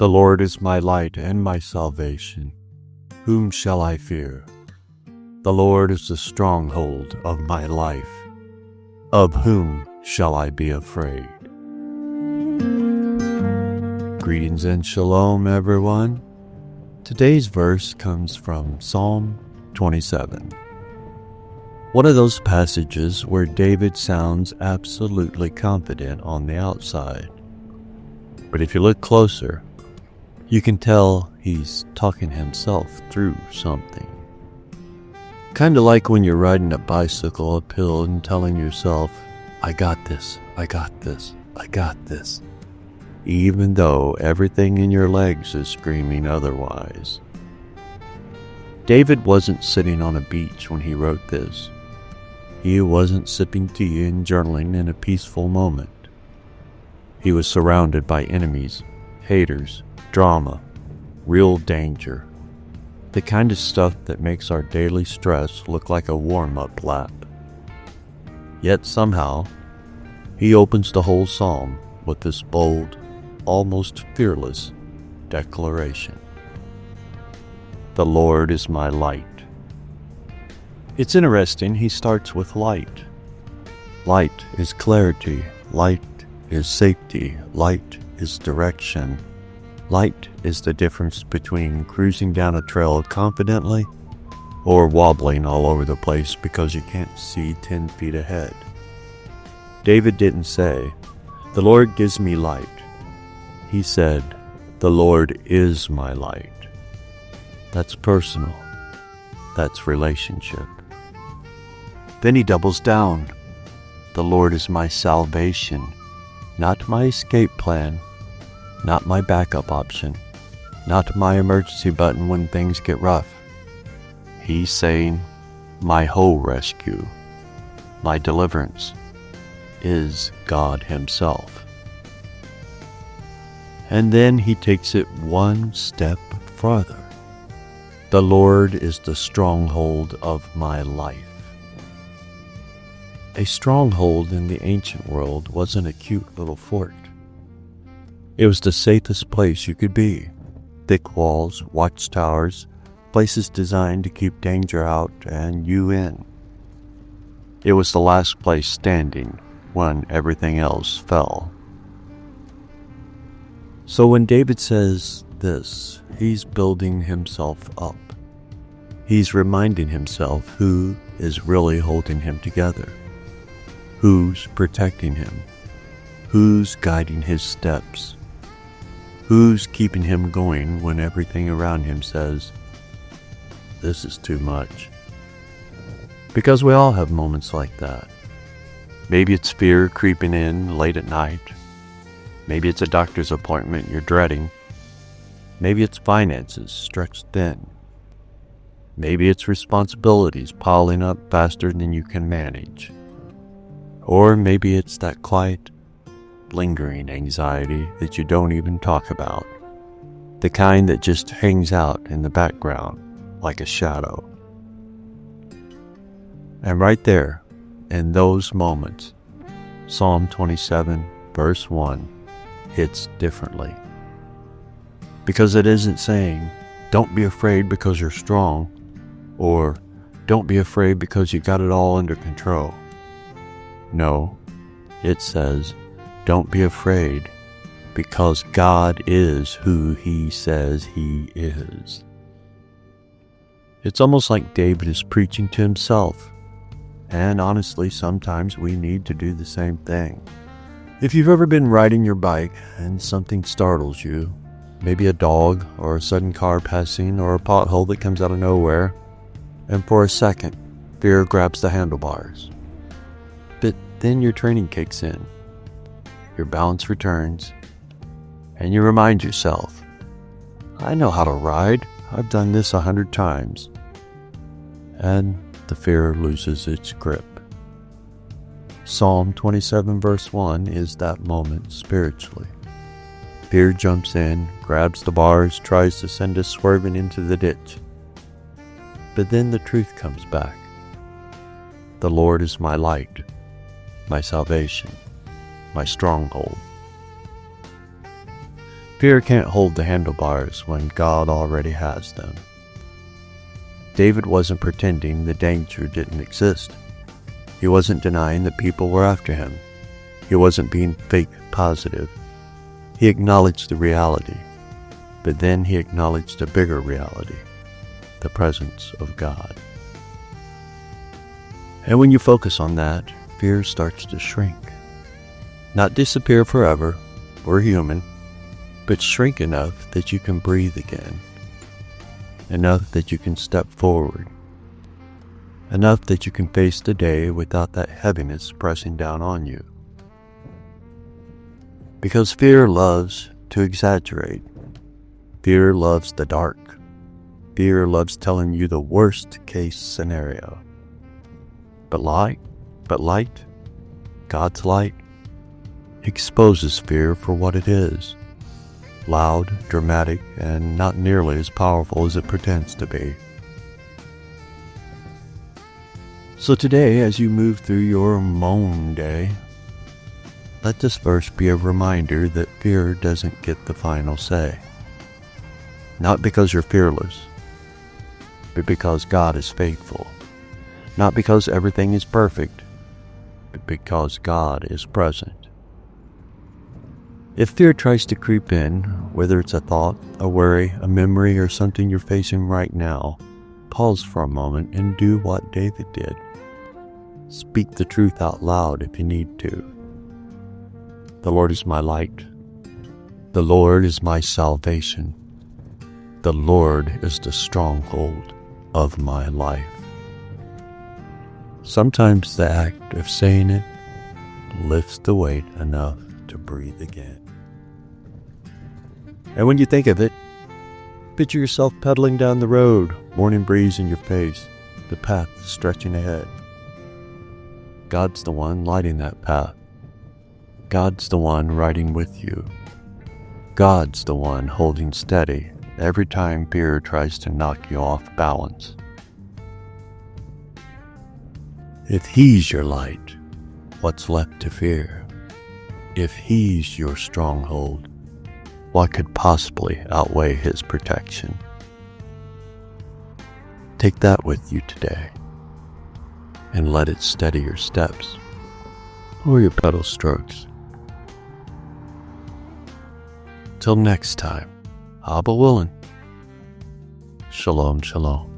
The Lord is my light and my salvation. Whom shall I fear? The Lord is the stronghold of my life. Of whom shall I be afraid? Greetings and shalom, everyone. Today's verse comes from Psalm 27. One of those passages where David sounds absolutely confident on the outside. But if you look closer, you can tell he's talking himself through something. Kind of like when you're riding a bicycle uphill and telling yourself, I got this, I got this, I got this. Even though everything in your legs is screaming otherwise. David wasn't sitting on a beach when he wrote this. He wasn't sipping tea and journaling in a peaceful moment. He was surrounded by enemies, haters, drama, real danger. The kind of stuff that makes our daily stress look like a warm-up lap. Yet somehow, he opens the whole psalm with this bold, almost fearless declaration. The Lord is my light. It's interesting, he starts with light. Light is clarity. Light is safety. Light is direction. Light is the difference between cruising down a trail confidently or wobbling all over the place because you can't see 10 feet ahead. David didn't say, the Lord gives me light. He said, the Lord is my light. That's personal. That's relationship. Then he doubles down. The Lord is my salvation, not my escape plan, not my backup option, not my emergency button when things get rough. He's saying, my whole rescue, my deliverance, is God Himself. And then he takes it one step farther. The Lord is the stronghold of my life. A stronghold in the ancient world wasn't a cute little fort. It was the safest place you could be. Thick walls, watchtowers, places designed to keep danger out and you in. It was the last place standing when everything else fell. So when David says this, he's building himself up. He's reminding himself who is really holding him together. Who's protecting him? Who's guiding his steps? Who's keeping him going when everything around him says, this is too much? Because we all have moments like that. Maybe it's fear creeping in late at night. Maybe it's a doctor's appointment you're dreading. Maybe it's finances stretched thin. Maybe it's responsibilities piling up faster than you can manage. Or maybe it's that quiet, lingering anxiety that you don't even talk about. The kind that just hangs out in the background like a shadow. And right there, in those moments, Psalm 27, verse 1, hits differently. Because it isn't saying, don't be afraid because you're strong, or don't be afraid because you got it all under control. No, it says, don't be afraid because God is who He says He is. It's almost like David is preaching to himself. And honestly, sometimes we need to do the same thing. If you've ever been riding your bike and something startles you, maybe a dog or a sudden car passing or a pothole that comes out of nowhere, and for a second, fear grabs the handlebars. But then your training kicks in, your balance returns, and you remind yourself, I know how to ride. I've done this 100 times. And the fear loses its grip. Psalm 27 verse 1 is that moment spiritually. Fear jumps in, grabs the bars, tries to send us swerving into the ditch. But then the truth comes back. The Lord is my light, my salvation, my stronghold. Fear can't hold the handlebars when God already has them. David wasn't pretending the danger didn't exist. He wasn't denying that people were after him. He wasn't being fake positive. He acknowledged the reality, but then he acknowledged a bigger reality, the presence of God. And when you focus on that, fear starts to shrink. Not disappear forever, we're human, but shrink enough that you can breathe again. Enough that you can step forward. Enough that you can face the day without that heaviness pressing down on you. Because fear loves to exaggerate. Fear loves the dark. Fear loves telling you the worst case scenario. But light, God's light, exposes fear for what it is. Loud, dramatic, and not nearly as powerful as it pretends to be. So today, as you move through your moan day, let this verse be a reminder that fear doesn't get the final say. Not because you're fearless, but because God is faithful. Not because everything is perfect, but because God is present. If fear tries to creep in, whether it's a thought, a worry, a memory, or something you're facing right now, pause for a moment and do what David did. Speak the truth out loud if you need to. The Lord is my light. The Lord is my salvation. The Lord is the stronghold of my life. Sometimes the act of saying it lifts the weight enough to breathe again. And when you think of it, picture yourself pedaling down the road, morning breeze in your face, the path stretching ahead. God's the one lighting that path. God's the one riding with you. God's the one holding steady every time fear tries to knock you off balance. If He's your light, what's left to fear? If He's your stronghold, what could possibly outweigh His protection? Take that with you today and let it steady your steps or your pedal strokes. Till next time, Abba willing. Shalom, shalom.